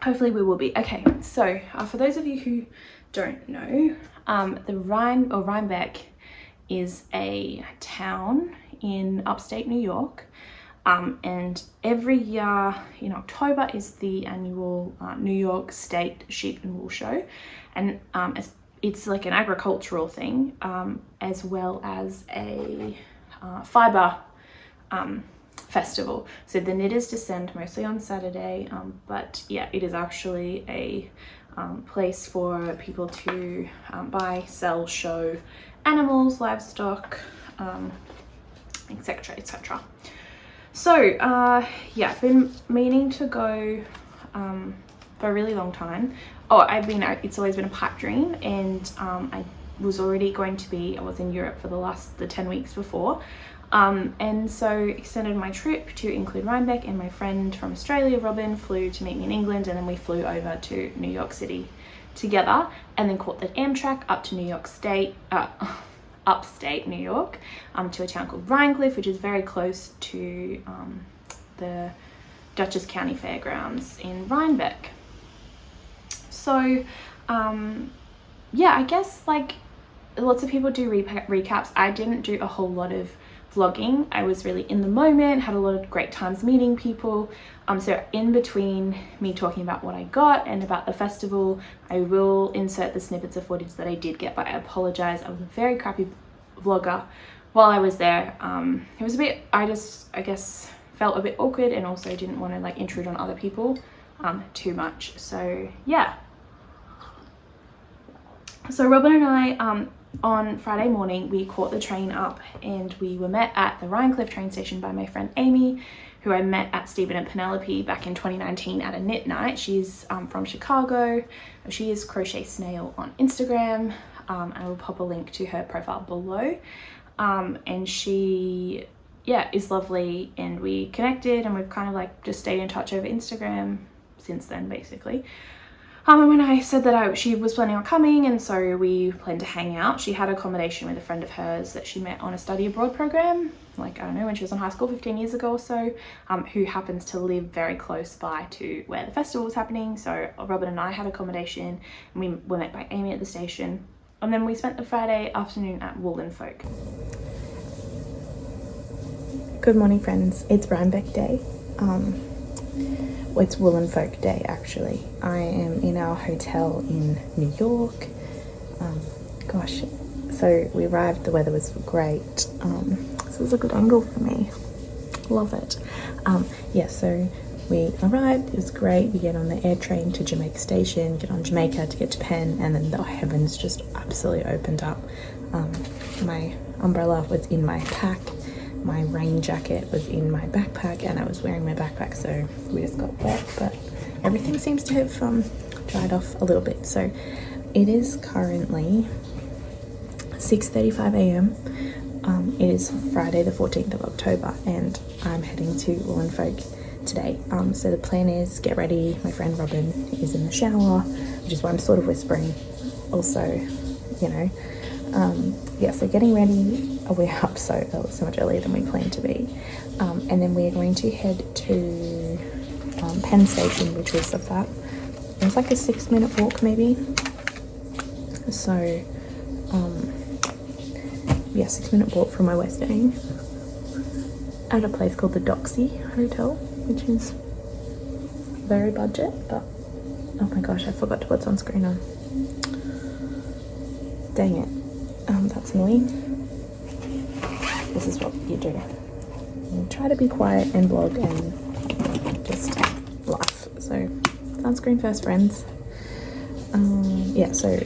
hopefully we will be. Okay, so for those of you who don't know, the Rhinebeck is a town in upstate New York, and every year in October is the annual New York State Sheep and Wool Show, and it's like an agricultural thing, as well as a fibre festival. So the knitters descend mostly on Saturday, but yeah, it is actually a place for people to buy, sell, show animals, livestock, etc, etc. So yeah, I've been meaning to go for a really long time. It's always been a pipe dream, and I was already going to be, I was in Europe for the 10 weeks before, and so extended my trip to include Rhinebeck, and my friend from Australia, Robin, flew to meet me in England, and then we flew over to New York City together, and then caught the Amtrak up to New York State, upstate New York, to a town called Rhinecliff, which is very close to the Dutchess County Fairgrounds in Rhinebeck. So yeah, I guess like lots of people do recaps. I didn't do a whole lot of vlogging. I was really in the moment, had a lot of great times meeting people. So in between me talking about what I got and about the festival, I will insert the snippets of footage that I did get, but I apologize. I was a very crappy vlogger while I was there. It was a bit, I guess felt a bit awkward, and also didn't want to like intrude on other people too much. So yeah. So Robin and I, on Friday morning, we caught the train up, and we were met at the Rhinecliff train station by my friend Amy, who I met at Stephen and Penelope back in 2019 at a knit night. She's from Chicago. She is Crochet Snail on Instagram. I will pop a link to her profile below. And she, yeah, is lovely, and we connected, and we've kind of like just stayed in touch over Instagram since then, basically. And when I said that she was planning on coming, and so we planned to hang out, she had accommodation with a friend of hers that she met on a study abroad program, like, I don't know, when she was in high school 15 years ago or so, who happens to live very close by to where the festival was happening. So Robin and I had accommodation, and we were met by Amy at the station. And then we spent the Friday afternoon at Woolen Folk. Good morning, friends. It's Rhinebeck Day. It's Woolen Folk Day, actually. I am in our hotel in New York. Gosh, so we arrived, the weather was great. This is a good angle for me. Love it. Yeah, so we arrived, it was great. We get on the air train to Jamaica Station, get on Jamaica to get to Penn, and then the heavens just absolutely opened up. My umbrella was in my pack. My rain jacket was in my backpack, and I was wearing my backpack, so we just got wet, but everything seems to have dried off a little bit. So it is currently 6:35 a.m. It is Friday the 14th of October, and I'm heading to Woolen Folk today. So the plan is get ready. My friend Robin is in the shower, which is why I'm sort of whispering. Also, you know, yeah, so getting ready. We're up so much earlier than we planned to be, and then we're going to head to Penn Station, which was about, it was like a 6-minute walk maybe. So yeah, 6-minute walk from where we're staying at a place called the Doxy Hotel, which is very budget, but oh my gosh, I forgot to put on screen on. Dang it. That's annoying. This is what you do. You try to be quiet and vlog and just laugh. So sunscreen first, friends. Yeah, so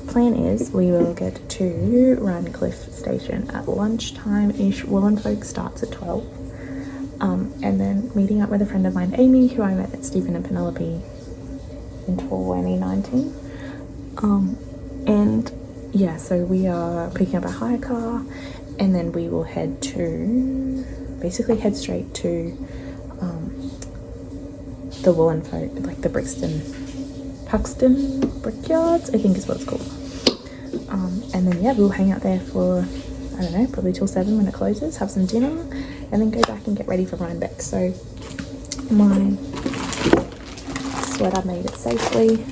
plan is we will get to Rhinecliff Station at lunchtime-ish. Woolen Folk starts at 12. And then meeting up with a friend of mine, Amy, who I met at Stephen and Penelope in 2019. And yeah, so we are picking up a hire car, and then we will head straight to the Woolen Folk, like the Puxton Brickyards, I think is what it's called. And then yeah, we'll hang out there for, I don't know, probably till 7 when it closes, have some dinner, and then go back and get ready for Rhinebeck. So my sweater made it safely.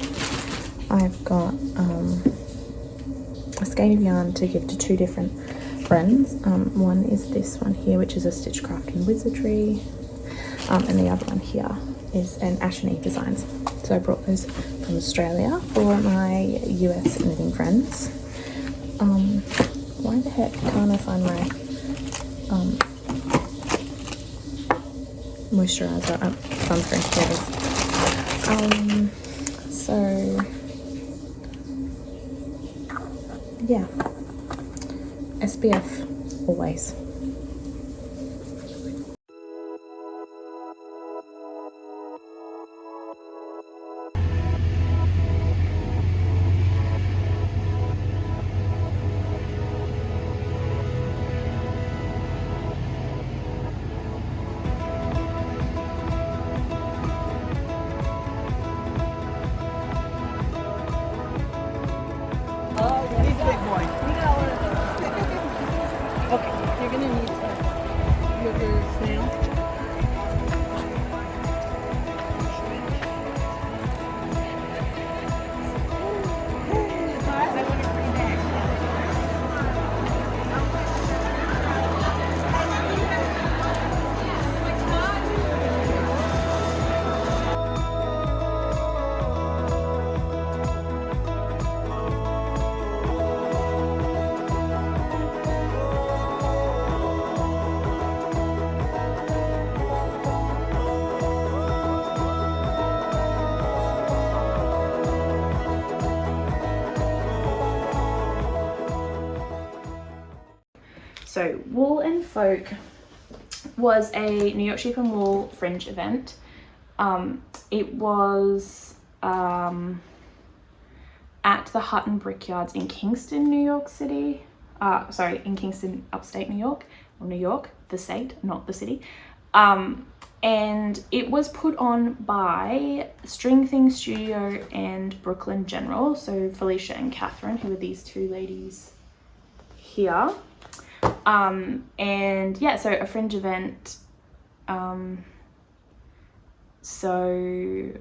I've got a skein of yarn to give to 2 different friends. One is this one here, which is a Stitchcraft and Wizardry, and the other one here is an Ash and Eve Designs. So I brought those from Australia for my US knitting friends. Why the heck can't I find my moisturizer? Sunscreen, there it is. So yeah, SPF always. Okay, you're gonna need your snail. So Wool and Folk was a New York Sheep and Wool fringe event. It was at the Hutton Brickyards in Kingston, New York City. In Kingston, upstate New York, or New York, the state, not the city. And it was put on by String Thing Studio and Brooklyn General. So Felicia and Catherine, who are these 2 ladies here. And yeah, so a fringe event. So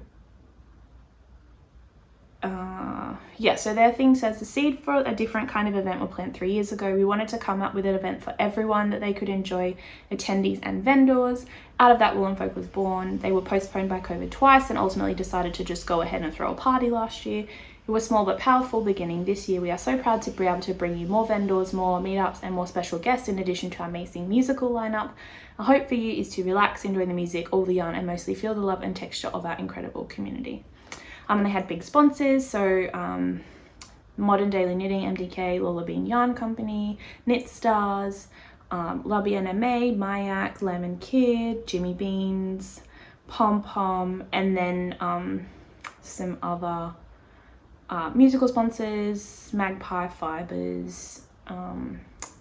their thing says the seed for a different kind of event were planted 3 years ago. We wanted to come up with an event for everyone that they could enjoy, attendees and vendors. Out of that, Wool and Folk was born. They were postponed by COVID twice and ultimately decided to just go ahead and throw a party last year. It was small but powerful beginning this year. We are so proud to be able to bring you more vendors, more meetups and more special guests in addition to our amazing musical lineup. Our hope for you is to relax, enjoy the music, all the yarn and mostly feel the love and texture of our incredible community. And they had big sponsors, so Modern Daily Knitting, MDK, Lola Bean Yarn Company, Knit Stars, Lubby NMA, Mayak, Lemon Kid, Jimmy Beans, Pom Pom, and then some other musical sponsors, Magpie Fibers.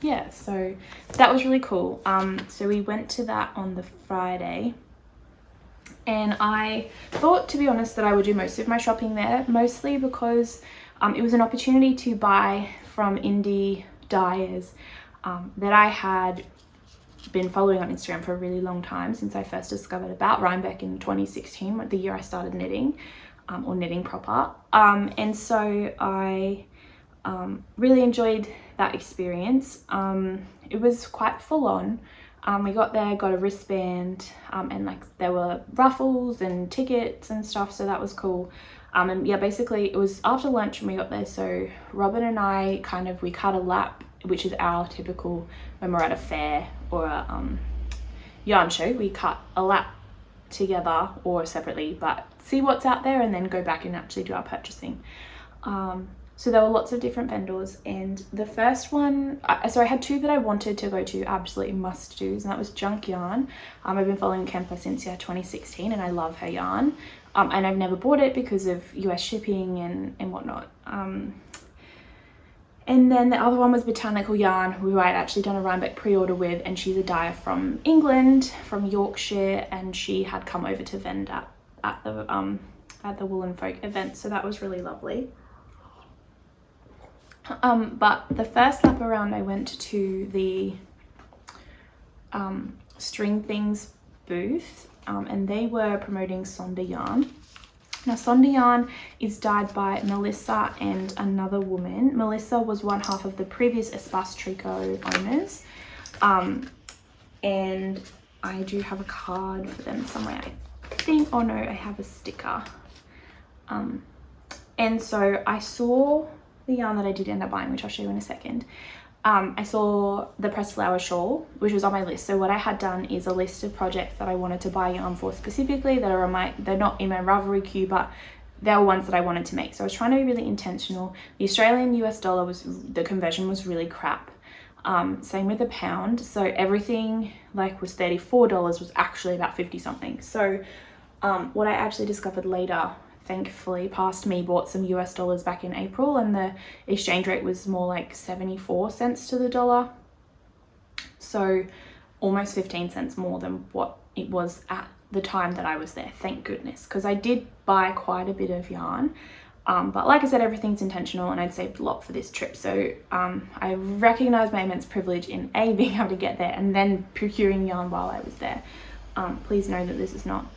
Yeah, so that was really cool. So we went to that on the Friday, and I thought, to be honest, that I would do most of my shopping there, mostly because it was an opportunity to buy from indie dyers that I had been following on Instagram for a really long time, since I first discovered about Rhinebeck in 2016, the year I started knitting, or knitting proper. And so I really enjoyed that experience. It was quite full on. We got there, got a wristband, and like there were raffles and tickets and stuff, so that was cool. And yeah, basically it was after lunch when we got there, so Robin and I we cut a lap, which is our typical when we're at a fair or a yarn show. We cut a lap together or separately, but see what's out there and then go back and actually do our purchasing. So there were lots of different vendors, and the first one, so I had 2 that I wanted to go to, absolutely must do's, and that was Junk Yarn. I've been following Kemper since 2016 and I love her yarn, and I've never bought it because of US shipping and whatnot. And then the other one was Botanical Yarn, who I'd actually done a Rhinebeck pre-order with, and she's a dyer from England, from Yorkshire, and she had come over to vend at the Wool and Folk event, so that was really lovely. But the first lap around I went to the String Things booth, and they were promoting Sonder yarn. Now Sonda yarn is dyed by Melissa and another woman. Melissa was one half of the previous Espace Tricot owners. And I do have a card for them somewhere, I think. Oh no, I have a sticker. And so I saw the yarn that I did end up buying, which I'll show you in a second. I saw the pressed flower shawl, which was on my list. So what I had done is a list of projects that I wanted to buy yarn for specifically that are on they're not in my Ravelry queue, but they were ones that I wanted to make. So I was trying to be really intentional. The Australian US dollar the conversion was really crap. Same with the pound. So everything like was $34 was actually about 50 something. So what I actually discovered later, thankfully past me, bought some US dollars back in April, and the exchange rate was more like 74 cents to the dollar. So almost 15 cents more than what it was at the time that I was there, thank goodness, because I did buy quite a bit of yarn. But like I said, everything's intentional, and I'd saved a lot for this trip. So I recognize my immense privilege in A, being able to get there, and then procuring yarn while I was there. Please know that this is not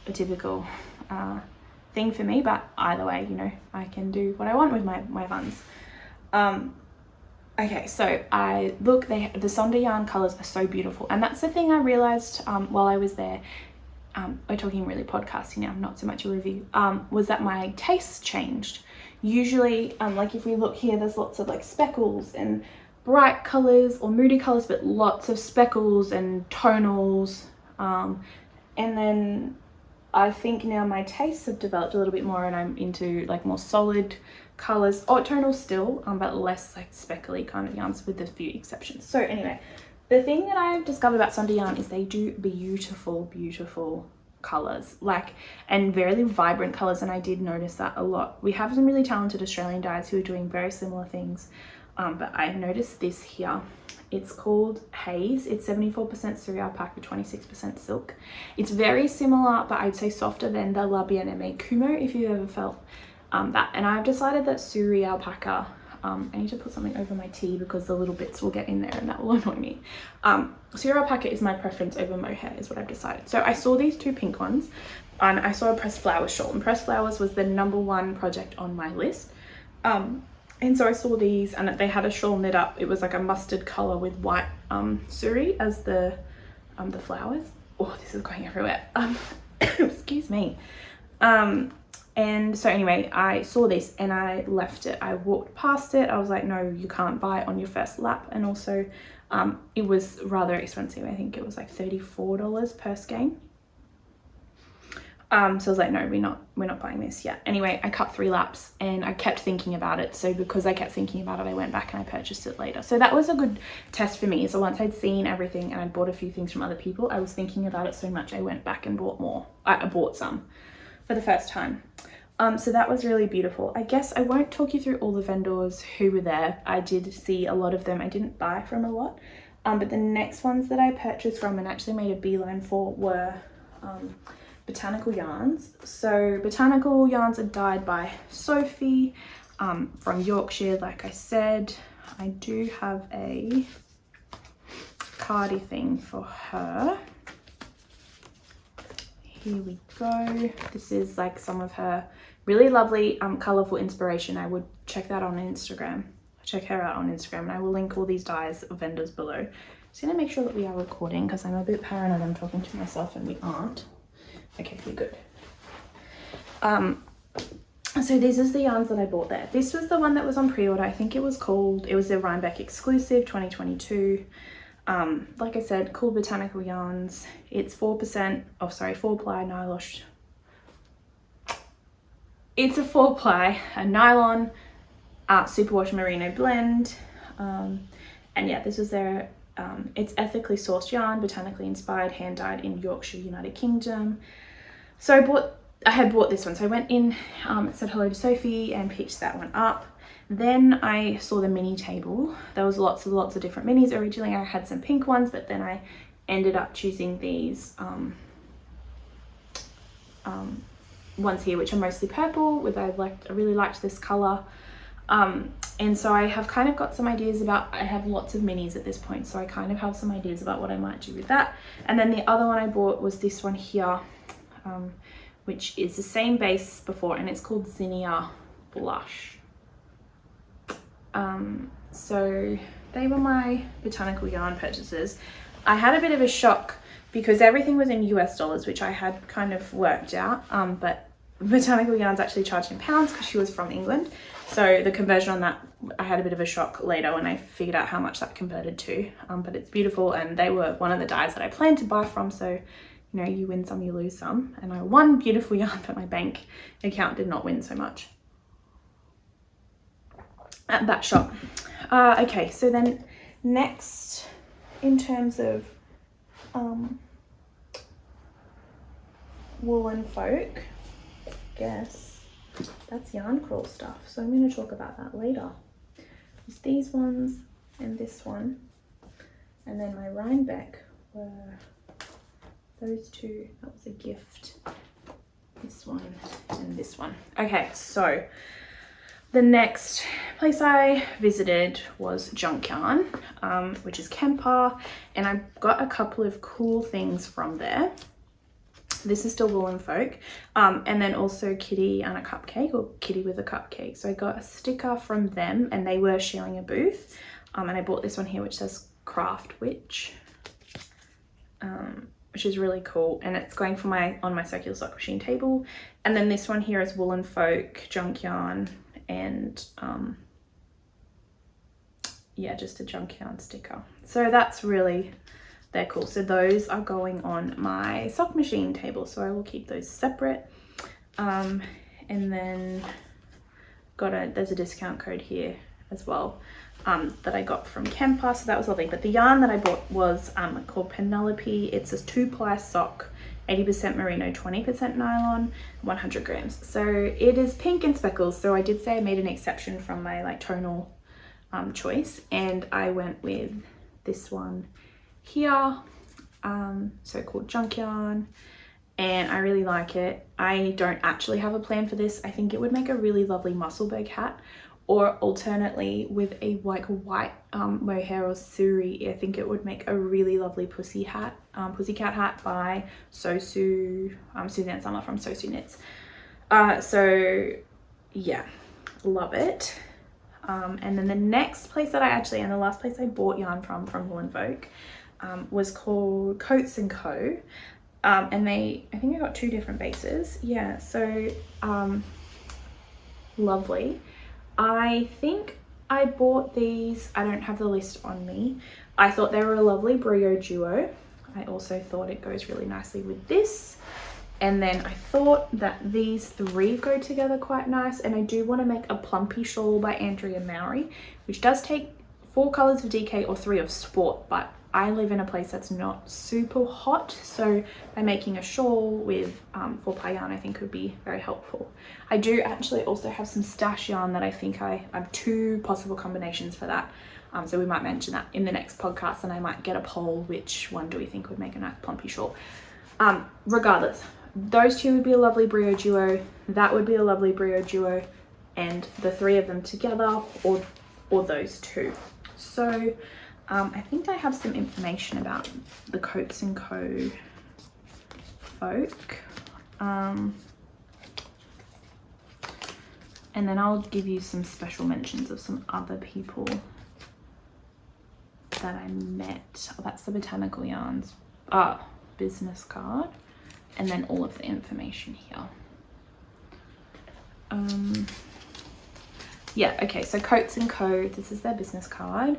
a typical thing for me, but either way, you know, I can do what I want with my funds. Okay, so the Sonda yarn colors are so beautiful, and that's the thing I realized while I was there. We're talking really podcasty now, not so much a review, was that my tastes changed. Usually, like if we look here, there's lots of like speckles and bright colors or moody colors, but lots of speckles and tonals. And then I think now my tastes have developed a little bit more, and I'm into like more solid colors, or tonals still, but less like speckly kind of yarns, with a few exceptions. So anyway, the thing that I've discovered about Sonda yarn is they do beautiful, beautiful colors, and very vibrant colors, and I did notice that a lot. We have some really talented Australian dyers who are doing very similar things, but I noticed this here. It's called Haze. It's 74% Suri alpaca, 26% silk. It's very similar, but I'd say softer than the La Bien-Aimée Kumo, if you've ever felt that. And I've decided that Suri alpaca, I need to put something over my tea because the little bits will get in there and that will annoy me. Suri alpaca is my preference over mohair, is what I've decided. So I saw these two pink ones, and I saw a pressed flowers shawl, and pressed flowers was the #1 project on my list. And so I saw these, and they had a shawl knit up. It was like a mustard color with white suri as the flowers. Oh, this is going everywhere. Excuse me. And so anyway, I saw this and I left it. I walked past it. I was like, no, you can't buy it on your first lap. And also it was rather expensive. I think it was like $34 per skein. So I was like, no, we're not buying this yet. Anyway, I cut 3 laps and I kept thinking about it. So because I kept thinking about it, I went back and I purchased it later. So that was a good test for me. So once I'd seen everything and I'd bought a few things from other people, I was thinking about it so much, I went back and bought more. I bought some for the first time. So that was really beautiful. I guess I won't talk you through all the vendors who were there. I did see a lot of them. I didn't buy from a lot. But the next ones that I purchased from and actually made a beeline for were botanical yarns. So botanical yarns are dyed by Sophie from Yorkshire. Like I said, I do have a cardi thing for her. Here we go. This is like some of her really lovely colorful inspiration. I would check that on Instagram. Check her out on Instagram, and I will link all these dyes vendors below. Just gonna make sure that we are recording because I'm a bit paranoid I'm talking to myself and we aren't. Okay, we're good. So this is the yarns that I bought there. This was the one that was on pre-order. I think it was the Rhinebeck exclusive 2022. Like I said, cool botanical yarns. It's 4 ply nylosh. It's a 4 ply, a nylon superwash merino blend. And yeah, this was their it's ethically sourced yarn, botanically inspired, hand dyed in Yorkshire, United Kingdom. So I had bought this one. So I went in, said hello to Sophie and picked that one up. Then I saw the mini table. There was lots of different minis. Originally I had some pink ones, but then I ended up choosing these ones here, which are mostly purple. I really liked this color. And so I have kind of got some ideas I have lots of minis at this point, so I kind of have some ideas about what I might do with that. And then the other one I bought was this one here, which is the same base before, and it's called Zinnia Blush. So they were my botanical yarn purchases. I had a bit of a shock because everything was in US dollars, which I had kind of worked out, but botanical yarns actually charged in pounds because she was from England. So the conversion on that, I had a bit of a shock later when I figured out how much that converted to, but it's beautiful, and they were one of the dyes that I planned to buy from, so you know, you win some, you lose some, and I won beautiful yarn, but my bank account did not win so much at that shop. Okay, so then next, in terms of woolen folk, guess that's yarn crawl stuff, so I'm going to talk about that later. There's these ones and this one, and then my Rhinebeck were those two. That was a gift, this one and this one. Okay, so the next place I visited was Junk Yarn, which is Kemper, and I got a couple of cool things from there. This is still Woolen Folk, and then also Kitty and a Cupcake, or Kitty with a Cupcake. So I got a sticker from them, and they were sharing a booth, and I bought this one here which says Craft Witch, which is really cool, and it's going for on my circular sock machine table. And then this one here is Woolen Folk, Junk Yarn, and yeah, just a Junk Yarn sticker. So that's really, they're cool. So those are going on my sock machine table, so I will keep those separate. And then there's a discount code here as well, that I got from Kemper, so that was lovely. But the yarn that I bought was called Penelope. It's a 2-ply sock, 80% merino, 20% nylon, 100 grams. So it is pink and speckles, so I did say I made an exception from my like tonal choice, and I went with this one here, so called Junk Yarn, and I really like it. I don't actually have a plan for this. I think it would make a really lovely Musselburgh hat, or alternately with a white mohair or suri. I think it would make a really lovely pussycat hat by Suzanne Summer from Sosu Knits. So yeah, love it. And then the next place that and the last place I bought yarn from Woolen Folk, was called Coats & Co. And I think I got 2 different bases. Yeah, so lovely. I think I bought these, I don't have the list on me. I thought they were a lovely brio duo. I also thought it goes really nicely with this. And then I thought that these 3 go together quite nice. And I do want to make a plumpy shawl by Andrea Mowry, which does take 4 colors of DK or 3 of sport, but I live in a place that's not super hot, so by making a shawl with 4-ply yarn, I think would be very helpful. I do actually also have some stash yarn that I think I have 2 possible combinations for that. So we might mention that in the next podcast, and I might get a poll, which one do we think would make a nice plumpy shawl. Regardless, those 2 would be a lovely brio duo, that would be a lovely brio duo, and the 3 of them together, or those 2. So I think I have some information about the Coats & Co. folk. And then I'll give you some special mentions of some other people that I met. Oh, that's the Botanical Yarns business card. And then all of the information here. Yeah, okay, so Coats & Co., this is their business card.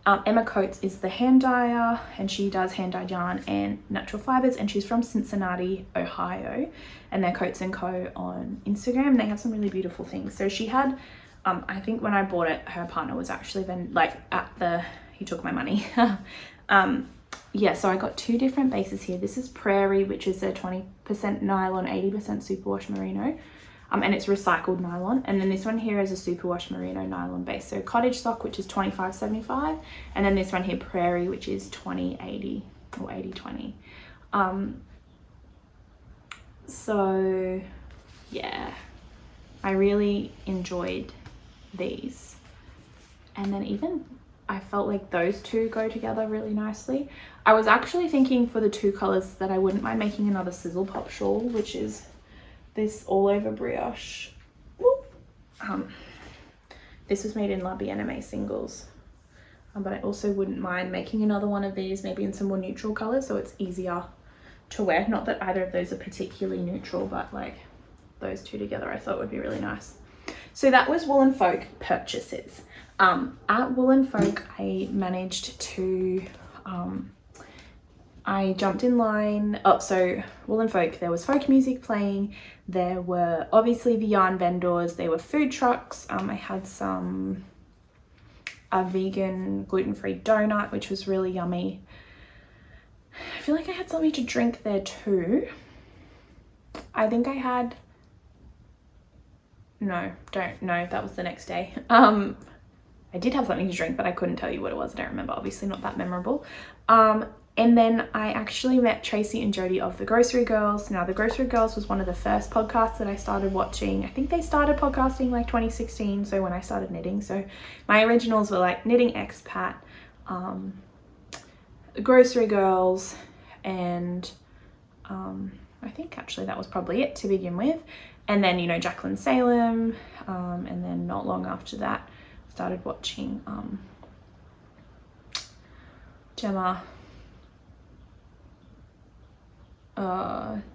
Emma Coates is the hand dyer, and she does hand dyed yarn and natural fibers, and she's from Cincinnati, Ohio, and they're Coats & Co. on Instagram. They have some really beautiful things. So she had, I think when I bought it, her partner was actually then like he took my money. Yeah, so I got 2 different bases here. This is Prairie, which is a 20% nylon, 80% superwash merino. And it's recycled nylon. And then this one here is a superwash merino nylon base. So Cottage Sock, which is 25/75, and then this one here, Prairie, which is 20/80 or 80/20. So yeah, I really enjoyed these. And then even I felt like those 2 go together really nicely. I was actually thinking for the 2 colors that I wouldn't mind making another Sizzle Pop shawl, which is this all over brioche. Whoop. This was made in La Bien-Aimée singles. But I also wouldn't mind making another one of these, maybe in some more neutral colors, so it's easier to wear. Not that either of those are particularly neutral, but like those two together I thought would be really nice. So that was Wool'n Folk purchases. At Wool'n Folk I managed to, I jumped in line. Oh, so Wool'n Folk, there was folk music playing. There were obviously the yarn vendors. There were food trucks. I had a vegan gluten-free donut, which was really yummy. I feel like I had something to drink there too. I think I had, no, that was the next day. I did have something to drink, but I couldn't tell you what it was. I don't remember, obviously not that memorable. And then I actually met Tracy and Jody of The Grocery Girls. Now, The Grocery Girls was one of the first podcasts that I started watching. I think they started podcasting like 2016, so when I started knitting. So my originals were like Knitting Expat, The Grocery Girls, and I think actually that was probably it to begin with. And then, you know, Jacqueline Salem, and then not long after that, started watching Gemma.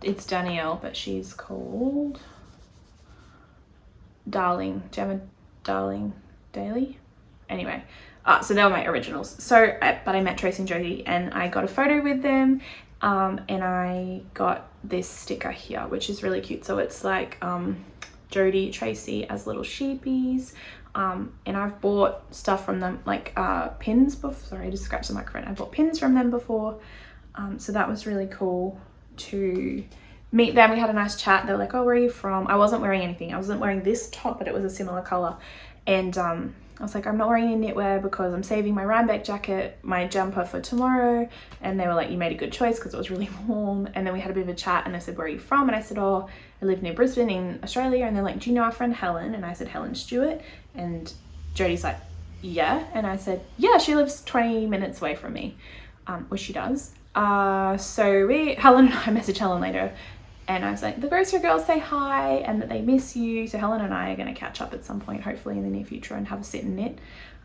It's Danielle, but she's called Gemma Darling Daily. Anyway, so they were my originals. So, but I met Tracy and Jody and I got a photo with them, and I got this sticker here, which is really cute. So it's like Jody, Tracy as little sheepies. And I've bought stuff from them, like pins before. Sorry, I just scratched the microphone. I bought pins from them before. So that was really cool to meet them. We had a nice chat. They were like, oh, where are you from? I wasn't wearing anything. I wasn't wearing this top, but it was a similar color. And I was like, I'm not wearing any knitwear because I'm saving my Rhinebeck jacket, my jumper for tomorrow. And they were like, you made a good choice because it was really warm. And then we had a bit of a chat and they said, where are you from? And I said, oh, I live near Brisbane in Australia. And they're like, do you know our friend Helen? And I said, Helen Stewart. And Jody's like, yeah. And I said, yeah, she lives 20 minutes away from me, which she does. So Helen and I messaged Helen later and I was like, the Grocery Girls say hi and that they miss you. So Helen and I are going to catch up at some point, hopefully in the near future, and have a sit and knit.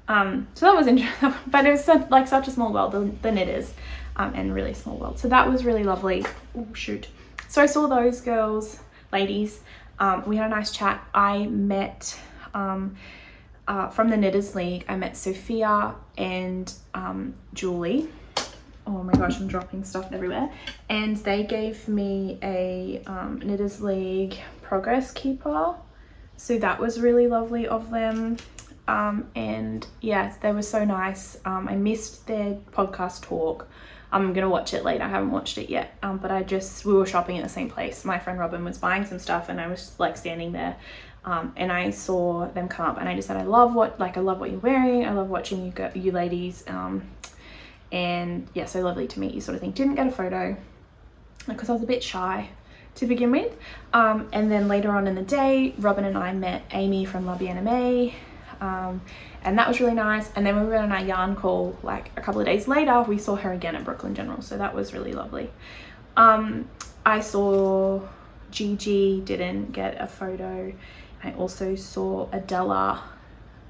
So that was interesting, but it was like such a small world, the knitters, and really small world. So that was really lovely. Oh, shoot. So I saw those ladies. We had a nice chat. I met, from the Knitters League, I met Sophia and Julie. Oh my gosh, I'm dropping stuff everywhere. And they gave me a Knitters League progress keeper. So that was really lovely of them. And yeah, they were so nice. I missed their podcast talk. I'm gonna watch it later. I haven't watched it yet. But we were shopping at the same place. My friend Robin was buying some stuff and I was like standing there. And I saw them come up and I just said, I love what you're wearing. I love watching you ladies. And yeah, so lovely to meet you sort of thing. Didn't get a photo because I was a bit shy to begin with. And then later on in the day, Robin and I met Amy from La Bien-Aimée, and that was really nice. And then when we went on our yarn call, like a couple of days later, we saw her again at Brooklyn General. So that was really lovely. I saw Gigi, didn't get a photo. I also saw Adela.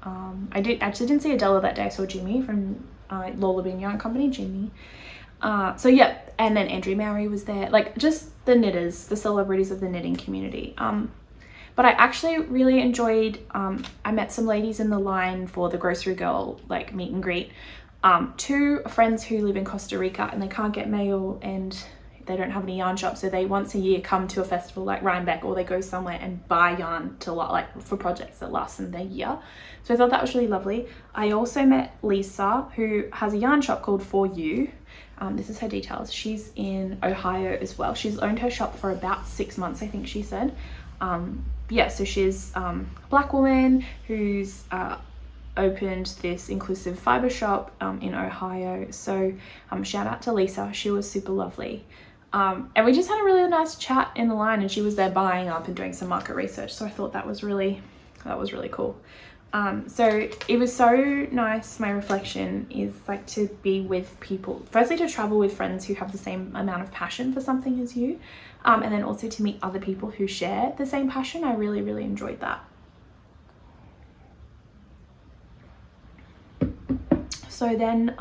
I didn't see Adela that day. I saw Jimmy from Lola Bean Yarn Company, Jimmy. So yeah, and then Andrew Mary was there, like just the knitters, the celebrities of the knitting community. But I actually really enjoyed, I met some ladies in the line for the Grocery Girl like meet and greet. Two friends who live in Costa Rica and they can't get mail and they don't have any yarn shops, so they once a year come to a festival like Rhinebeck, or they go somewhere and buy yarn to like for projects that last them their year. So I thought that was really lovely. I also met Lisa, who has a yarn shop called For You. This is her details. She's in Ohio as well. She's owned her shop for about 6 months, I think she said. Yeah, so she's a black woman who's opened this inclusive fiber shop in Ohio. So shout out to Lisa. She was super lovely. And we just had a really nice chat in the line, and she was there buying up and doing some market research. So I thought that was really cool. So it was so nice. My reflection is like to be with people, firstly to travel with friends who have the same amount of passion for something as you, and then also to meet other people who share the same passion. I really, really enjoyed that. So then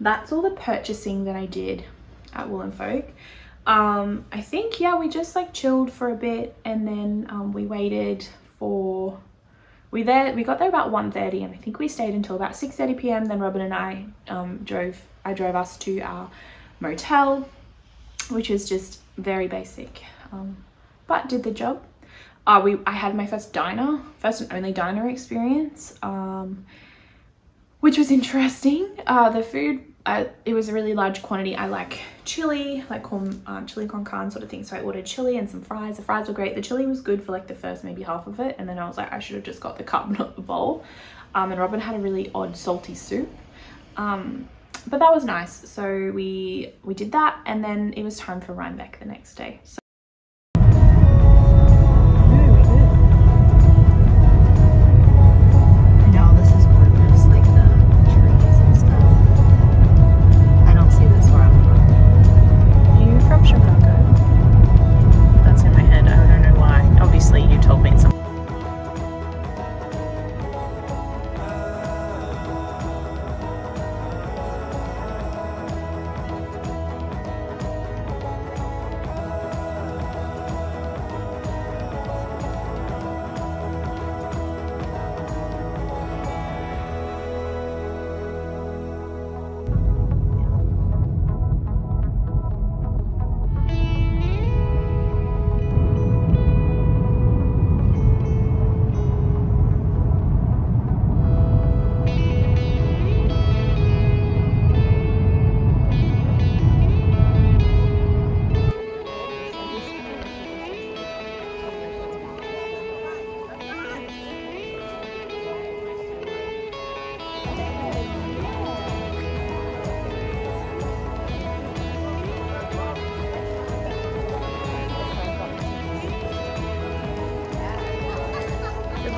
that's all the purchasing that I did at Wool and Folk. I think, yeah, we just like chilled for a bit, and then we waited for, we got there about 1:30, and I think we stayed until about 6:30 p.m. Then Robin and I drove us to our motel, which was just very basic, but did the job. I had my first and only diner experience, which was interesting. The food, it was a really large quantity. I like chili, like chili con carne sort of thing. So I ordered chili and some fries. The fries were great. The chili was good for like the first maybe half of it. And then I was like, I should have just got the cup, not the bowl. And Robin had a really odd salty soup. But that was nice. So we did that. And then it was time for Rhinebeck the next day. So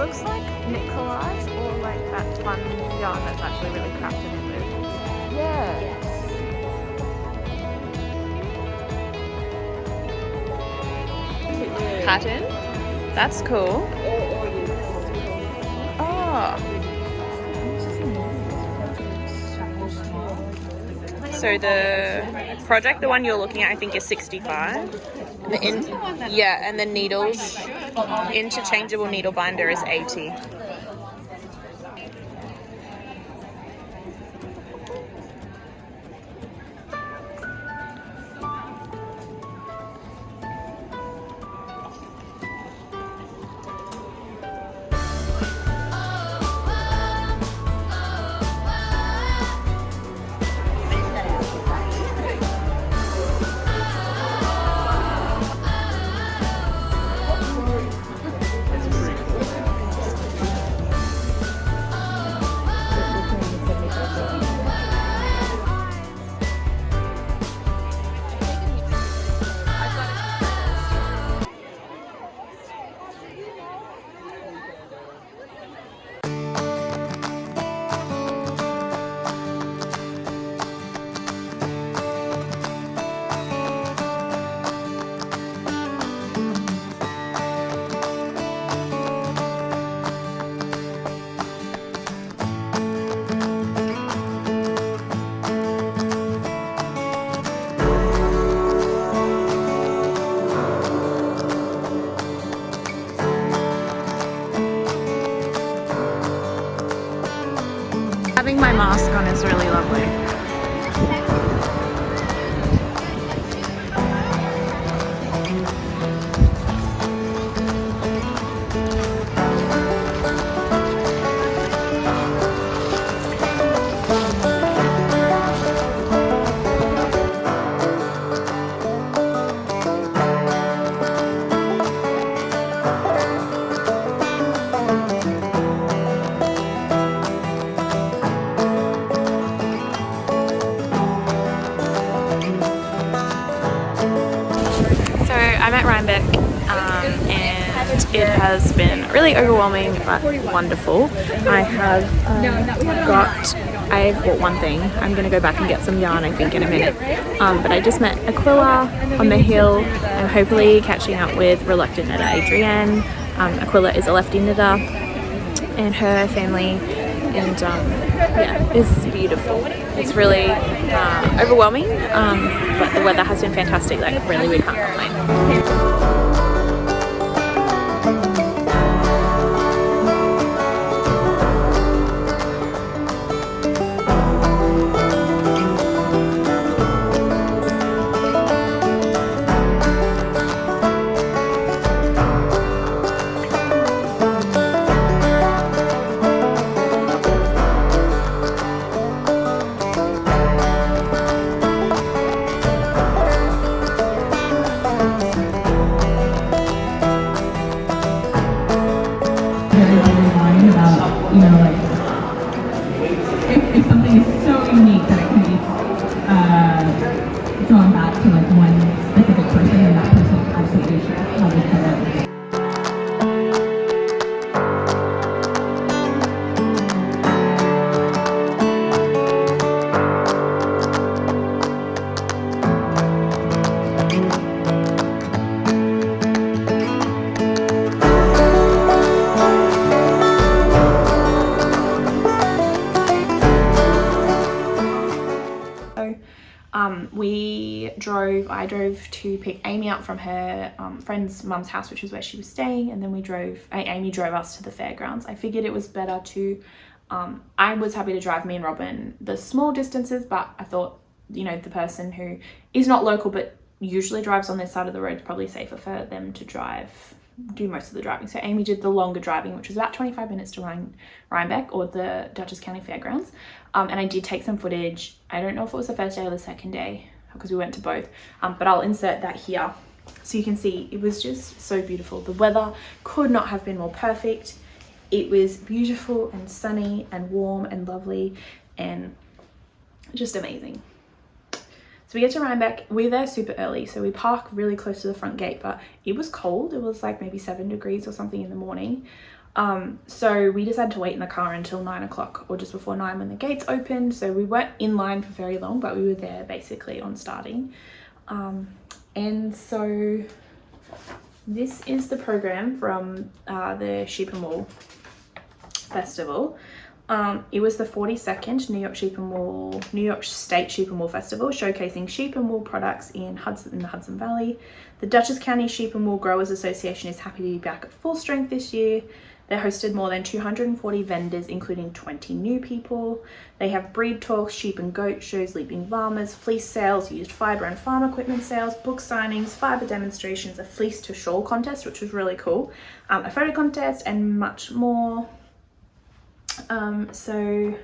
looks like knit collage, or like that fun yarn that's actually really crafted in it. Yeah. Yes. Pattern? That's cool. Oh. So the project, the one you're looking at, I think is 65. Yeah, and the needles, interchangeable needle binder is 80. Having my mask on is really lovely. I'm at Rhinebeck and arrived. It has been really overwhelming but wonderful. I have I've bought one thing. I'm going to go back and get some yarn I think in a minute. But I just met Aquila on the hill. I'm hopefully catching up with reluctant knitter Adrienne. Aquila is a lefty knitter and her family, and yeah, it's beautiful. It's really overwhelming, but the weather has been fantastic. Like really, we can't complain. If something is so unique that it can be drawn back to like one specific person, and that person absolutely should have it covered. I drove to pick Amy up from her friend's mum's house, which is where she was staying, and then Amy drove us to the fairgrounds. I figured it was better to, I was happy to drive me and Robin the small distances, but I thought, you know, the person who is not local but usually drives on this side of the road is probably safer for them to do most of the driving. So Amy did the longer driving, which was about 25 minutes to Rhinebeck or the Dutchess County Fairgrounds. And I did take some footage. I don't know if it was the first day or the second day, because we went to both, but I'll insert that here so you can see. It was just so beautiful. The weather could not have been more perfect. It was beautiful and sunny and warm and lovely and just amazing. So we get to Rhinebeck. We're there super early, so we park really close to the front gate, but it was cold. It was like maybe 7 degrees or something in the morning. So we decided to wait in the car until 9 o'clock or just before 9 when the gates opened. So we weren't in line for very long, but we were there basically on starting. And so this is the program from the Sheep and Wool Festival. It was the 42nd New York State Sheep and Wool Festival, showcasing sheep and wool products in the Hudson Valley. The Dutchess County Sheep and Wool Growers Association is happy to be back at full strength this year. They hosted more than 240 vendors, including 20 new people. They have breed talks, sheep and goat shows, leaping llamas, fleece sales, used fibre and farm equipment sales, book signings, fibre demonstrations, a fleece to shawl contest, which was really cool, a photo contest, and much more. So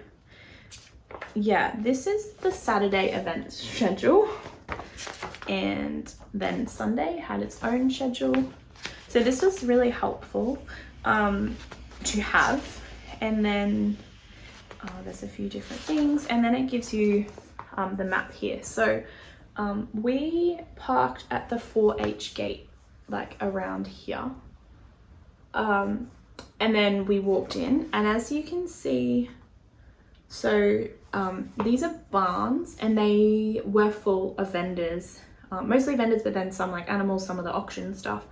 yeah, this is the Saturday event schedule, and then Sunday had its own schedule. So this was really helpful to have, and then there's a few different things, and then it gives you the map here. So we parked at the 4H gate, like around here, and then we walked in, and as you can see, so these are barns, and they were full of vendors, mostly vendors, but then some like animals, some of the auction stuff.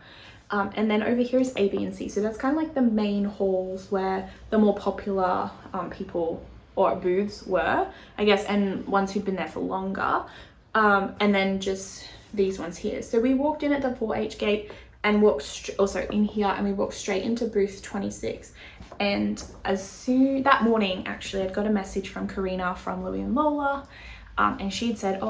And then over here is A, B, and C. So that's kind of like the main halls where the more popular people or booths were, I guess, and ones who'd been there for longer. And then just these ones here. So we walked in at the 4H gate and walked also in here, and we walked straight into booth 26. And that morning, actually, I'd got a message from Karina from Louie and Lola, and she'd said,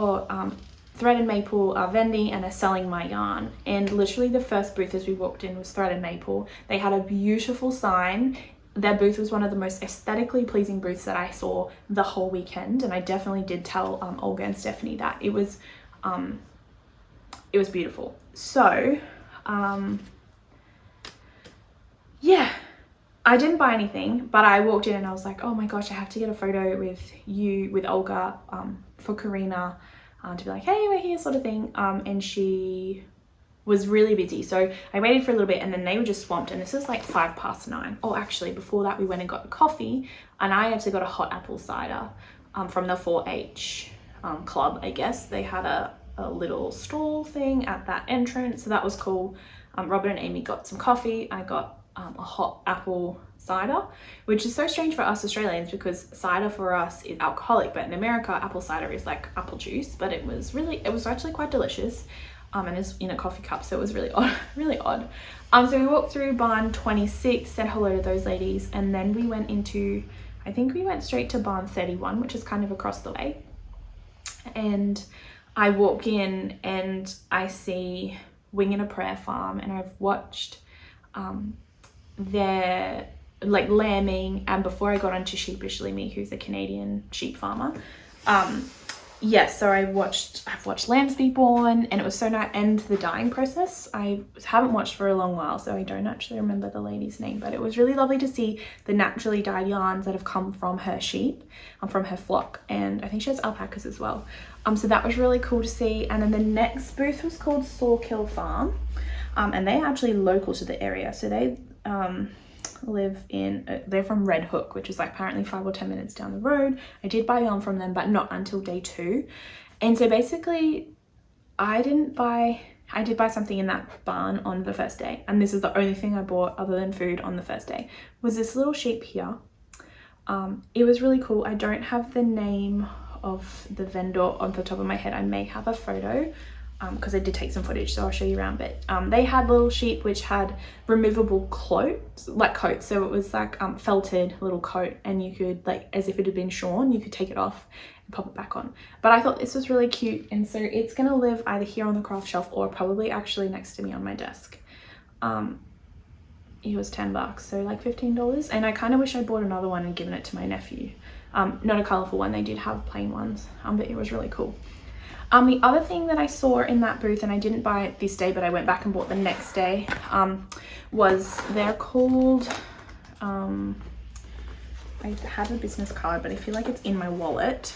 Thread and Maple are vending and are selling my yarn. And literally the first booth as we walked in was Thread and Maple. They had a beautiful sign. Their booth was one of the most aesthetically pleasing booths that I saw the whole weekend, and I definitely did tell Olga and Stephanie that it was beautiful. So yeah, I didn't buy anything, but I walked in and I was like, oh my gosh, I have to get a photo with Olga for Karina, to be like, hey, we're here, sort of thing. And she was really busy. So I waited for a little bit and then they were just swamped, and this is like 9:05. Oh, actually before that we went and got a coffee, and I actually got a hot apple cider from the 4-H club, I guess. They had a little stall thing at that entrance, so that was cool. Robin and Amy got some coffee. I got a hot apple cider, which is so strange for us Australians because cider for us is alcoholic, but in America apple cider is like apple juice. But it was actually quite delicious, and it's in a coffee cup, so it was really odd. So we walked through barn 26, said hello to those ladies, and then we went into, I think we went straight to barn 31, which is kind of across the way. And I walk in and I see Wing and a Prayer Farm, and I've watched their like lambing, and before I got onto Sheepishly Me, who's a Canadian sheep farmer, so I've watched lambs be born, and it was so nice. And the dyeing process I haven't watched for a long while, so I don't actually remember the lady's name, but it was really lovely to see the naturally dyed yarns that have come from her sheep, from her flock, and I think she has alpacas as well. So that was really cool to see. And then the next booth was called Sawkill Farm, and they're actually local to the area, so they live in they're from Red Hook, which is like apparently 5 or 10 minutes down the road. I did buy yarn from them, but not until day 2. And so basically I did buy something in that barn on the first day, and this is the only thing I bought other than food on the first day, was this little sheep here. It was really cool. I don't have the name of the vendor on the top of my head. I may have a photo because I did take some footage, so I'll show you around. But they had little sheep which had removable coats, so it was like felted little coat, and you could, like, as if it had been shorn, you could take it off and pop it back on. But I thought this was really cute, and so it's gonna live either here on the craft shelf or probably actually next to me on my desk. It was $10, so like $15, and I kind of wish I bought another one and given it to my nephew. Not a colourful one, they did have plain ones, but it was really cool. The other thing that I saw in that booth, and I didn't buy it this day, but I went back and bought the next day, was they're called, I have a business card, but I feel like it's in my wallet.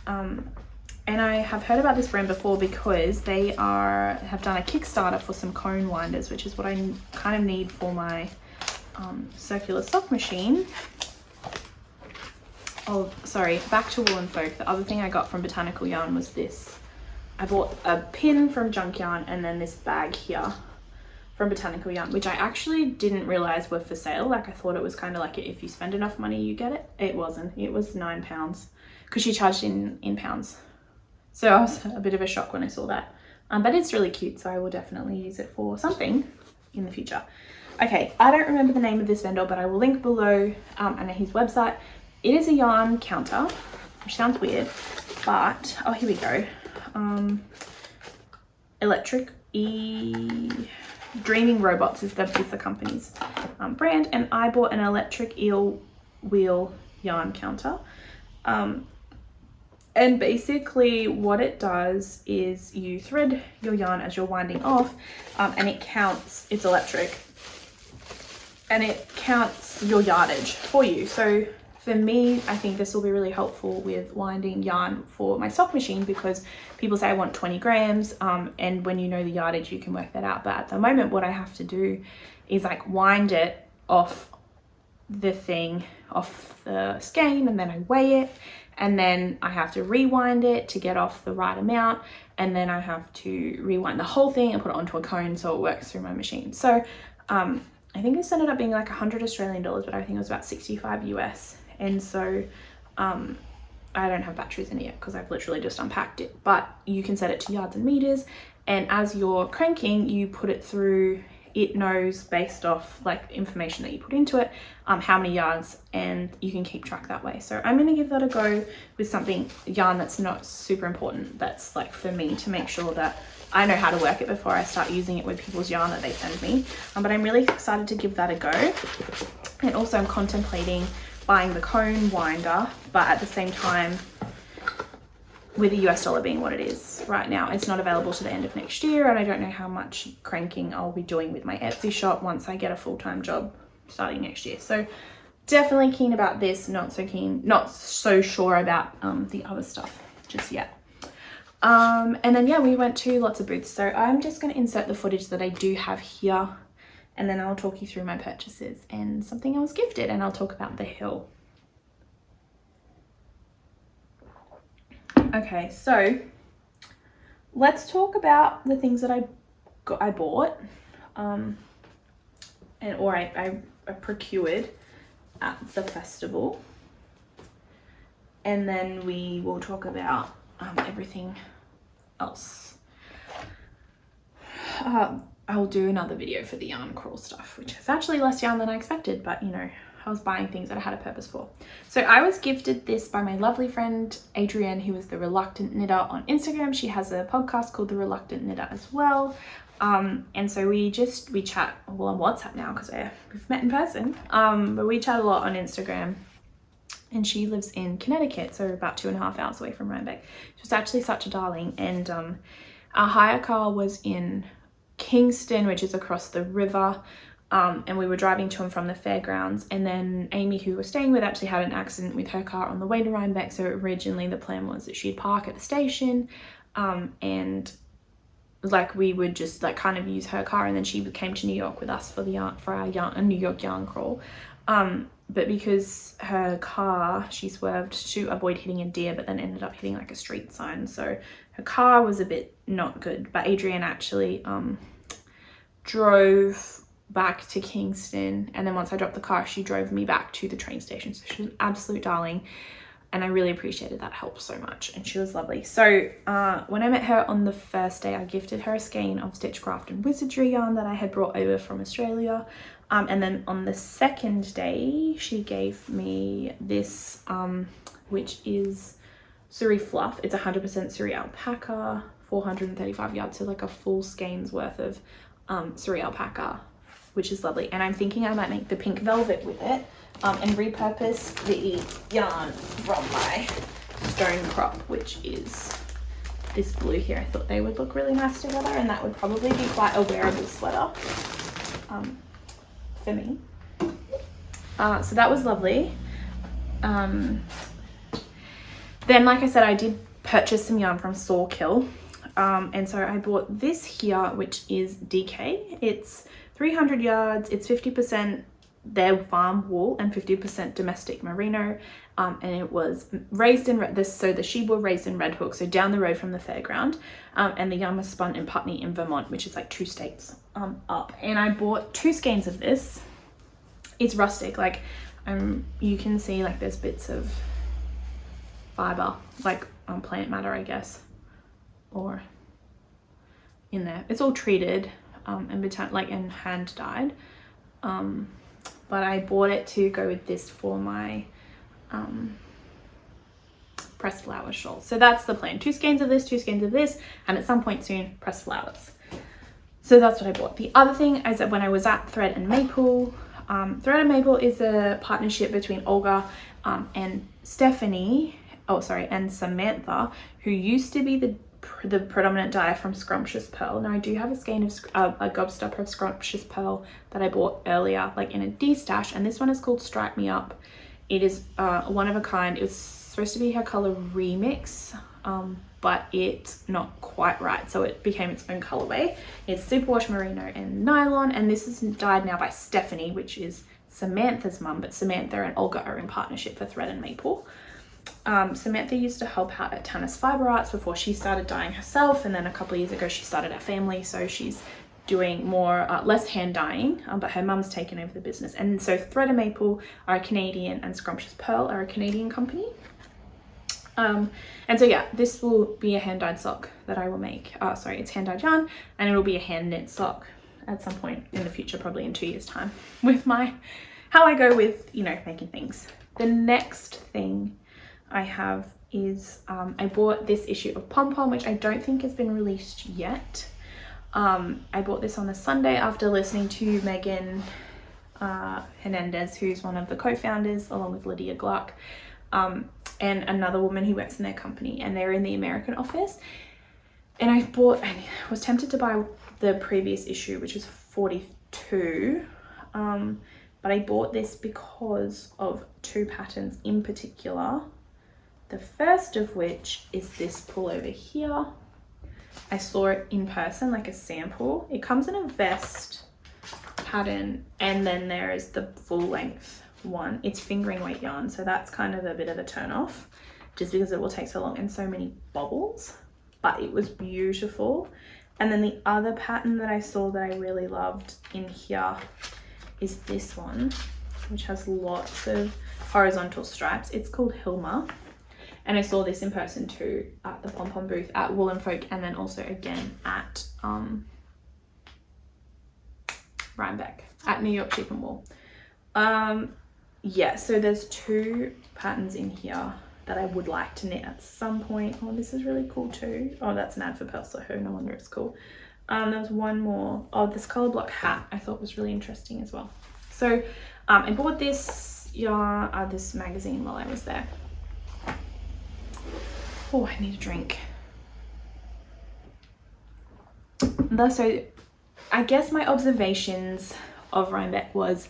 And I have heard about this brand before because they have done a Kickstarter for some cone winders, which is what I kind of need for my circular sock machine. Oh, sorry, back to Wool and Folk. The other thing I got from Botanical Yarn was this. I bought a pin from Junk Yarn and then this bag here from Botanical Yarn, which I actually didn't realize were for sale. Like, I thought it was kind of like if you spend enough money, you get it. It wasn't. It was £9 because she charged in pounds. So I was a bit of a shock when I saw that. But it's really cute, so I will definitely use it for something in the future. Okay, I don't remember the name of this vendor, but I will link below and his website. It is a yarn counter, which sounds weird, but, oh, here we go. Dreaming Robots is the company's brand, and I bought an electric eel wheel yarn counter. And basically what it does is you thread your yarn as you're winding off, and it counts, it's electric, and it counts your yardage for you. So for me, I think this will be really helpful with winding yarn for my sock machine, because people say I want 20 grams, and when you know the yardage, you can work that out. But at the moment, what I have to do is like wind it off the thing, off the skein, and then I weigh it, and then I have to rewind it to get off the right amount, and then I have to rewind the whole thing and put it onto a cone so it works through my machine. So I think this ended up being like 100 Australian dollars, but I think it was about 65 US. And so I don't have batteries in it yet because I've literally just unpacked it, but you can set it to yards and meters, and as you're cranking, you put it through, it knows based off like information that you put into it, how many yards, and you can keep track that way. So I'm going to give that a go with something, yarn that's not super important, that's like for me, to make sure that I know how to work it before I start using it with people's yarn that they send me. But I'm really excited to give that a go. And also I'm contemplating buying the cone winder, but at the same time, with the US dollar being what it is right now, it's not available to the end of next year, and I don't know how much cranking I'll be doing with my Etsy shop once I get a full-time job starting next year. So definitely keen about this, not so sure about the other stuff just yet. And then yeah, we went to lots of booths. So I'm just going to insert the footage that I do have here, and then I'll talk you through my purchases and something I was gifted, and I'll talk about the hill. Okay, so let's talk about the things that I bought, or I procured at the festival, and then we will talk about everything else. I'll do another video for the yarn crawl stuff, which is actually less yarn than I expected, but you know, I was buying things that I had a purpose for. So I was gifted this by my lovely friend Adrienne, who is the Reluctant Knitter on Instagram. She has a podcast called The Reluctant Knitter as well. And so we chat, well, on WhatsApp now because we've met in person, but we chat a lot on Instagram. And she lives in Connecticut, so about 2.5 hours away from Rhinebeck. She was actually such a darling. And our hire car was in Kingston, which is across the river, and we were driving to and from the fairgrounds. And then Amy, who we were staying with, actually had an accident with her car on the way to Rhinebeck. So originally the plan was that she'd park at the station, and like we would just like kind of use her car, and then she came to New York with us for our New York yarn crawl. But because her car, she swerved to avoid hitting a deer, but then ended up hitting like a street sign. So her car was a bit not good. But Adrienne actually drove back to Kingston. And then once I dropped the car, she drove me back to the train station. So she was an absolute darling. And I really appreciated that help so much. And she was lovely. So when I met her on the first day, I gifted her a skein of Stitchcraft and Wizardry yarn that I had brought over from Australia. And then on the second day, she gave me this, which is Suri Fluff. It's 100% Suri alpaca, 435 yards, so like a full skein's worth of Suri alpaca, which is lovely. And I'm thinking I might make the pink velvet with it, and repurpose the yarn from my stone crop, which is this blue here. I thought they would look really nice together, and that would probably be quite a wearable sweater. For me. So that was lovely. Then, like I said, I did purchase some yarn from Sawkill. And so I bought this here, which is DK. It's 300 yards. It's 50% their farm wool and 50% domestic merino. And it was raised in so the sheep were raised in Red Hook, so down the road from the fairground. And the yarn was spun in Putney in Vermont, which is like 2 states up. And I bought 2 skeins of this. It's rustic, like you can see like there's bits of fiber, like plant matter, I guess, or in there. It's all treated and hand dyed. But I bought it to go with this for my pressed flower shawl. So that's the plan. 2 skeins of this, 2 skeins of this, and at some point soon, pressed flowers. So that's what I bought. The other thing is that when I was at Thread and Maple, Thread and Maple is a partnership between Olga and Samantha, who used to be the predominant dye from Scrumptious Pearl. Now I do have a skein of a gobstopper of Scrumptious Pearl that I bought earlier, like in a D-stash, and this one is called Strike Me Up. It is one of a kind. It was supposed to be her color remix, but it's not quite right, so it became its own colorway. It's superwash merino and nylon, and this is dyed now by Stephanie, which is Samantha's mum, but Samantha and Olga are in partnership for Thread and Maple. Samantha used to help out at Tannis Fiber Arts before she started dyeing herself, and then a couple of years ago she started her family, so she's doing more less hand dyeing, but her mum's taken over the business. And so Thread and Maple are a Canadian, and Scrumptious Pearl are a Canadian company. And so yeah, this will be a hand dyed sock that I will make. It's hand dyed yarn, and it'll be a hand knit sock at some point in the future, probably in 2 years time, with how I go with, making things. The next thing I have is I bought this issue of Pom Pom, which I don't think has been released yet. I bought this on a Sunday after listening to Megan Hernandez, who's one of the co-founders, along with Lydia Gluck, and another woman who works in their company, and they're in the American office. And I was tempted to buy the previous issue, which is 42, but I bought this because of 2 patterns in particular. The first of which is this pullover here. I saw it in person, like a sample. It comes in a vest pattern, and then there is the full length one. It's fingering weight yarn, so that's kind of a bit of a turn off just because it will take so long and so many bobbles, but it was beautiful. And then the other pattern that I saw that I really loved in here is this one, which has lots of horizontal stripes. It's called Hilma, and I saw this in person too at the pom pom booth at Wool and Folk, and then also again at Rhinebeck at New York Sheep and Wool. Yeah, so there's 2 patterns in here that I would like to knit at some point. Oh, this is really cool too. Oh, that's an ad for Purl Soho, no wonder it's cool. There was one more. Oh, this color block hat I thought was really interesting as well. So I bought this yarn, this magazine while I was there. Oh, I need a drink. So I guess my observations of Rhinebeck was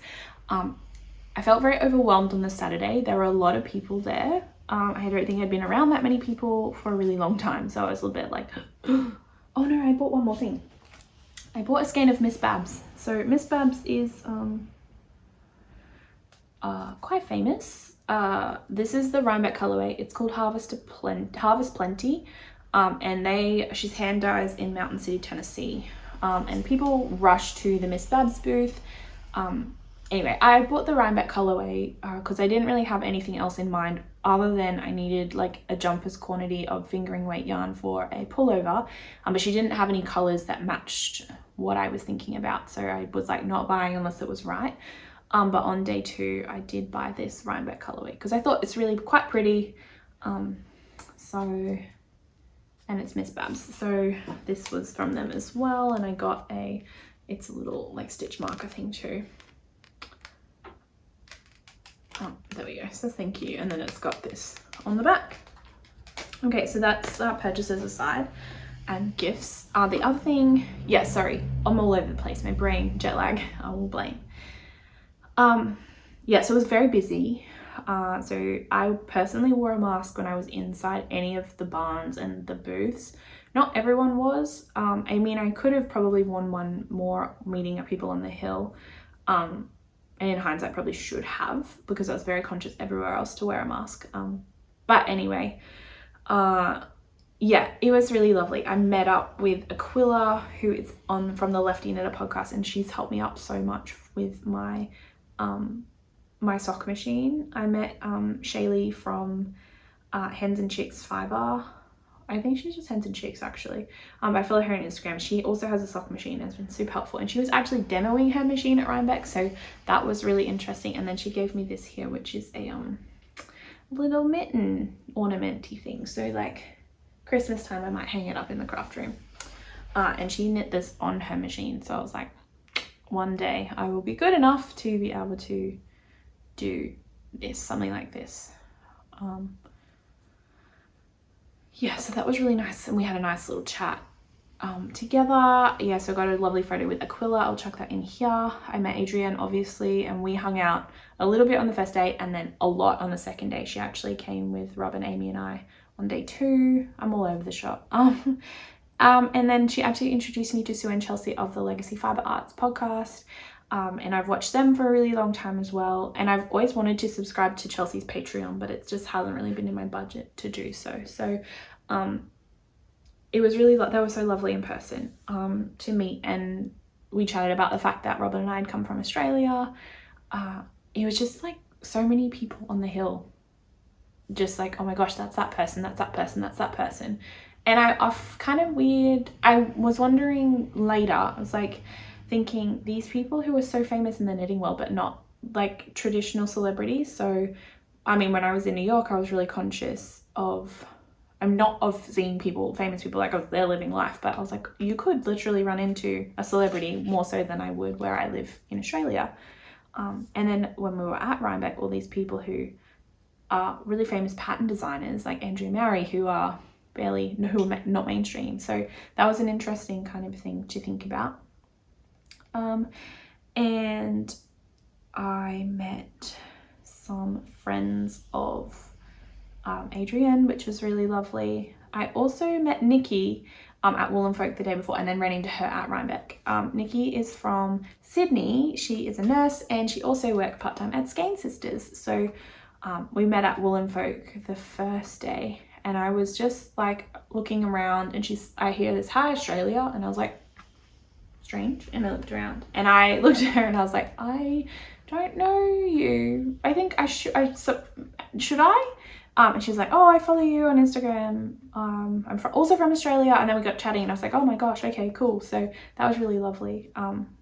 I felt very overwhelmed on the Saturday. There were a lot of people there. I don't think I'd been around that many people for a really long time, so I was a little bit like, oh no, I bought one more thing. I bought a skein of Miss Babs. So Miss Babs is quite famous. This is the Rhinebeck colorway. It's called Harvest Plenty, and she's hand dyes in Mountain City, Tennessee, and people rush to the Miss Babs booth. Anyway, I bought the Rhinebeck colorway because I didn't really have anything else in mind other than I needed like a jumper's quantity of fingering weight yarn for a pullover, but she didn't have any colors that matched what I was thinking about, so I was like not buying unless it was right. But on day 2 I did buy this Rhinebeck colorway because I thought it's really quite pretty. And it's Miss Babs, so this was from them as well, and I got it's a little like stitch marker thing too. Oh, there we go, so thank you. And then it's got this on the back. Okay, so that's purchases aside and gifts. The other thing, yeah, sorry, I'm all over the place, my brain, jet lag, I will blame. Yeah, so it was very busy. So I personally wore a mask when I was inside any of the barns and the booths. Not everyone was. I mean, I could have probably worn one more meeting up people on the hill. And in hindsight, probably should have, because I was very conscious everywhere else to wear a mask. But anyway, yeah, it was really lovely. I met up with Aquila, who is from the aleftyknitter podcast, and she's helped me up so much with my my sock machine. I met Shaylee from Hens and Chicks Fiber. I think she's just Hens and Chicks actually. I follow her on Instagram. She also has a sock machine and it's been super helpful, and she was actually demoing her machine at Rhinebeck, so that was really interesting. And then she gave me this here, which is a little mitten ornamenty thing, so like Christmas time I might hang it up in the craft room. And she knit this on her machine, so I was like, one day I will be good enough to be able to do this, something like this. Yeah, so that was really nice, and we had a nice little chat together. Yeah, so I got a lovely photo with Aquila. I'll chuck that in here. I met Adrienne obviously, and we hung out a little bit on the first day and then a lot on the second day. She actually came with Rob and Amy and I on day 2. I'm all over the shop. And then she actually introduced me to Sue and Chelsea of the Legacy Fiber Arts podcast. And I've watched them for a really long time as well. And I've always wanted to subscribe to Chelsea's Patreon, but it just hasn't really been in my budget to do so. So it was really, they were so lovely in person to meet, and we chatted about the fact that Robin and I had come from Australia. It was just like so many people on the hill, just like, oh my gosh, that's that person, that's that person, that's that person. And I kind of weird, I was wondering later, I was like thinking, these people who are so famous in the knitting world but not like traditional celebrities. So I mean, when I was in New York, I was really conscious of, I'm not of seeing people, famous people, like they're living life, but I was like, you could literally run into a celebrity more so than I would where I live in Australia. And then when we were at Rhinebeck, all these people who are really famous pattern designers like Andrew Murray, who are not mainstream. So that was an interesting kind of thing to think about. And I met some friends of Adrienne, which was really lovely. I also met Nikki at Wool and Folk the day before, and then ran into her at Rhinebeck. Nikki is from Sydney. She is a nurse and she also worked part-time at Skein Sisters. So we met at Wool and Folk the first day, and I was just like looking around, and I hear this, "Hi Australia," and I was like, strange, and I looked around and I looked at her and I was like, "I don't know you. I think I should I?" And she's like, "Oh, I follow you on Instagram. I'm also from Australia." And then we got chatting and I was like, "Oh my gosh, okay, cool." So that was really lovely.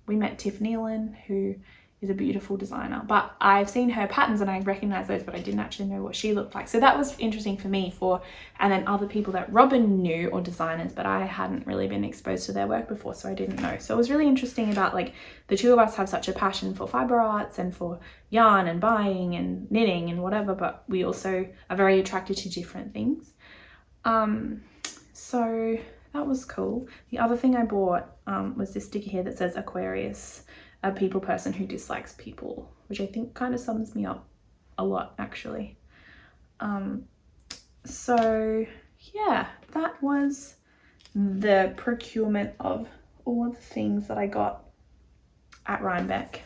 We met Tiff Nealon, who is a beautiful designer, but I've seen her patterns and I recognize those, but I didn't actually know what she looked like. So that was interesting for me. And then other people that Robin knew, or designers, but I hadn't really been exposed to their work before, so I didn't know. So it was really interesting about like the two of us have such a passion for fiber arts and for yarn and buying and knitting and whatever, but we also are very attracted to different things. So that was cool. The other thing I bought was this sticker here that says Aquarius, a people person who dislikes people, which I think kind of sums me up a lot actually. So yeah, that was the procurement of all of the things that I got at Rhinebeck.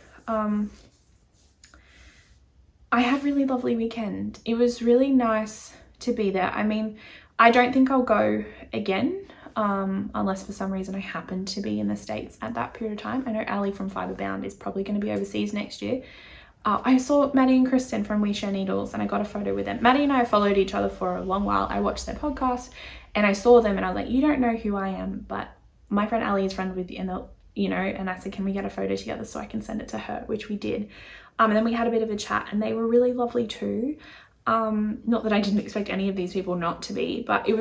I had a really lovely weekend. It was really nice to be there. I mean, I don't think I'll go again, unless for some reason I happen to be in the States at that period of time. I know Ali from Fiberbound is probably going to be overseas next year. I saw Maddie and Kristen from We Share Needles and I got a photo with them. Maddie and I followed each other for a long while. I watched their podcast and I saw them and I was like, "You don't know who I am, but my friend Ali is friends with you," and I said, "Can we get a photo together so I can send it to her?" Which we did. And then we had a bit of a chat and they were really lovely too. Not that I didn't expect any of these people not to be, but it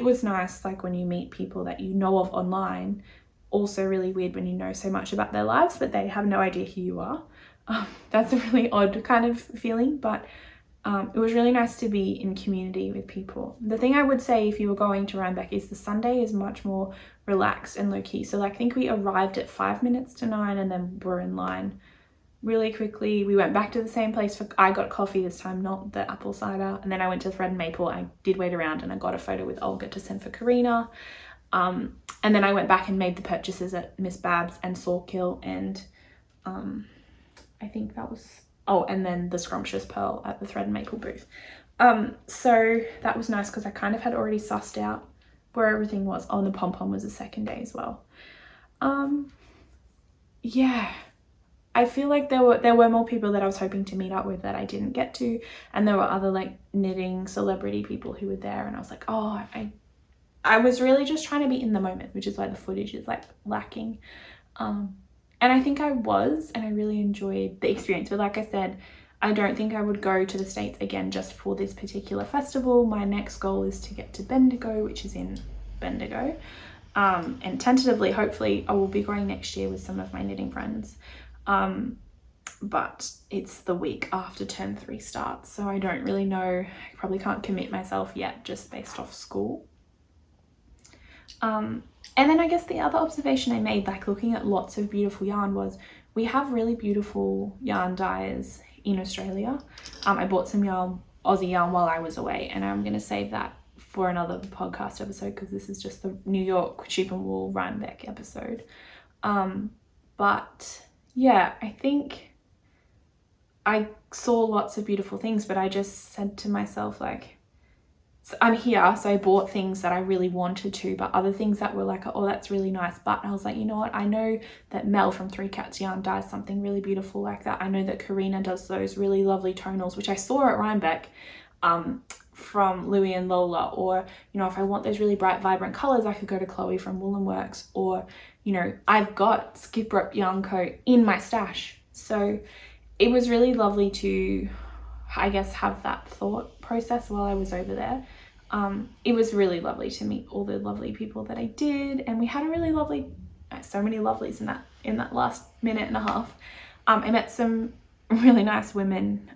was nice, like when you meet people that you know of online. Also really weird when you know so much about their lives but they have no idea who you are. That's a really odd kind of feeling, but it was really nice to be in community with people. The thing I would say if you were going to Rhinebeck is the Sunday is much more relaxed and low-key. So like, I think we arrived at 5 minutes to 9 and then we're in line really quickly. We went back to the same place I got coffee this time, not the apple cider, and then I went to Thread and Maple. I did wait around and I got a photo with Olga to send for Karina, and then I went back and made the purchases at Miss Babs and Sawkill, and I think that was, and then the Scrumptious Pearl at the Thread and Maple booth. So that was nice because I kind of had already sussed out where everything was. And the pom-pom was the second day as well. Yeah, I feel like there were more people that I was hoping to meet up with that I didn't get to, and there were other like knitting celebrity people who were there, and I was like, oh, I was really just trying to be in the moment, which is why the footage is like lacking. And I think I was, and I really enjoyed the experience. But like I said, I don't think I would go to the States again just for this particular festival. My next goal is to get to Bendigo, which is in Bendigo. And tentatively, hopefully, I will be going next year with some of my knitting friends. But it's the week after term 3 starts, so I don't really know. I probably can't commit myself yet just based off school. And then I guess the other observation I made, like looking at lots of beautiful yarn, was we have really beautiful yarn dyers in Australia. I bought some Aussie yarn while I was away, and I'm going to save that for another podcast episode because this is just the New York Sheep and Wool Rhinebeck episode. But yeah, I think I saw lots of beautiful things, but I just said to myself, like, so I'm here, so I bought things that I really wanted to, but other things that were like, oh, that's really nice. But I was like, you know what? I know that Mel from Three Cats Yarn dyes something really beautiful like that. I know that Karina does those really lovely tonals, which I saw at Rhinebeck from Louie and Lola. Or, you know, if I want those really bright, vibrant colors, I could go to Chloe from Woolen Works. Or, you know, I've got Skip Rope Yarn Co. in my stash. So it was really lovely to, I guess, have that thought process while I was over there. It was really lovely to meet all the lovely people that I did, and we had a really lovely, so many lovelies in that last minute and a half. I met some really nice women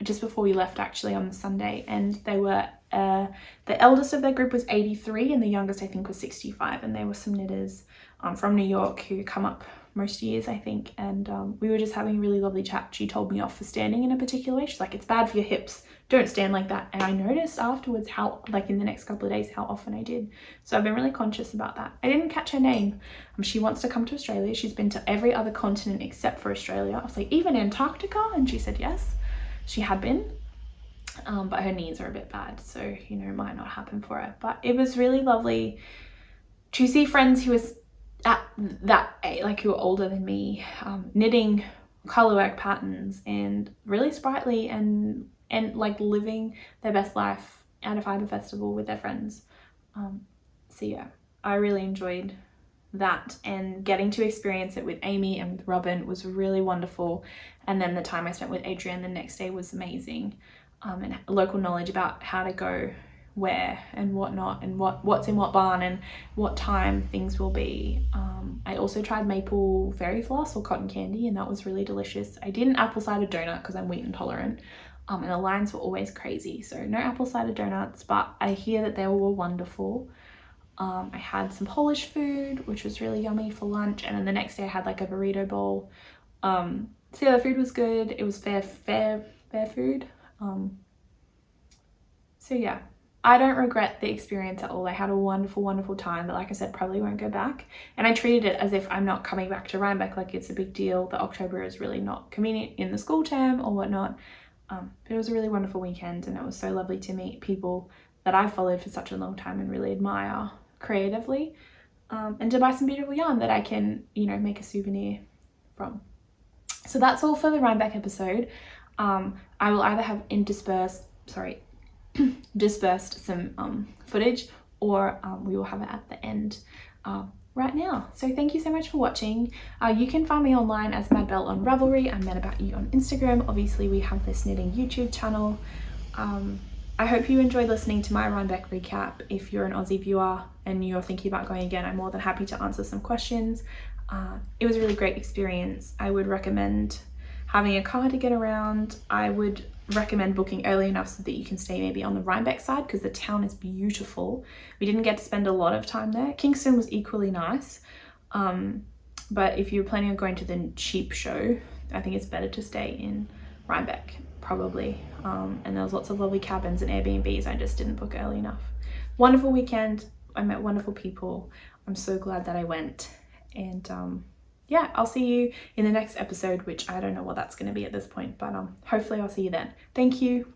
just before we left, actually, on the Sunday, and they were The eldest of their group was 83 and the youngest I think was 65, and there were some knitters from New York who come up most years I think, and we were just having a really lovely chat. She told me off for standing in a particular way. She's like, it's bad for your hips, don't stand like that. And I noticed afterwards how, like in the next couple of days, how often I did. So I've been really conscious about that. I didn't catch her name. She wants to come to Australia. She's been to every other continent except for Australia. I was like, even Antarctica? And she said yes, she had been. But her knees are a bit bad, so you know, it might not happen for her. But it was really lovely to see friends who was at that age, like who were older than me, knitting colorwork patterns and really sprightly and like living their best life at a fibre festival with their friends. So yeah, I really enjoyed that, and getting to experience it with Amy and with Robin was really wonderful. And then the time I spent with Adrienne the next day was amazing. And local knowledge about how to go where and whatnot, and what's in what barn and what time things will be. I also tried maple fairy floss or cotton candy, and that was really delicious. I did an apple cider donut because I'm wheat intolerant, and the lines were always crazy, so no apple cider donuts, but I hear that they were wonderful. I had some Polish food, which was really yummy for lunch, and then the next day I had like a burrito bowl. So yeah, the food was good. It was fair food. So yeah, I don't regret the experience at all. I had a wonderful time, but like I said, probably won't go back. And I treated it as if I'm not coming back to Rhinebeck, like it's a big deal that October is really not convenient in the school term or whatnot. But it was a really wonderful weekend, and it was so lovely to meet people that I've followed for such a long time and really admire creatively, and to buy some beautiful yarn that I can, you know, make a souvenir from. So that's all for the Rhinebeck episode. I will either have dispersed some footage, or we will have it at the end right now. So thank you so much for watching. You can find me online as Madbelle on Ravelry. I'm Mad About You on Instagram. Obviously we have this knitting YouTube channel. I hope you enjoyed listening to my Rhinebeck recap. If you're an Aussie viewer and you're thinking about going again, I'm more than happy to answer some questions. It was a really great experience. I would recommend having a car to get around. I would recommend booking early enough so that you can stay maybe on the Rhinebeck side, because the town is beautiful. We didn't get to spend a lot of time there. Kingston was equally nice, but if you're planning on going to the cheap show, I think it's better to stay in Rhinebeck probably. And there was lots of lovely cabins and Airbnbs. I just didn't book early enough. Wonderful weekend. I met wonderful people. I'm so glad that I went. And yeah, I'll see you in the next episode, which I don't know what that's going to be at this point, but hopefully I'll see you then. Thank you.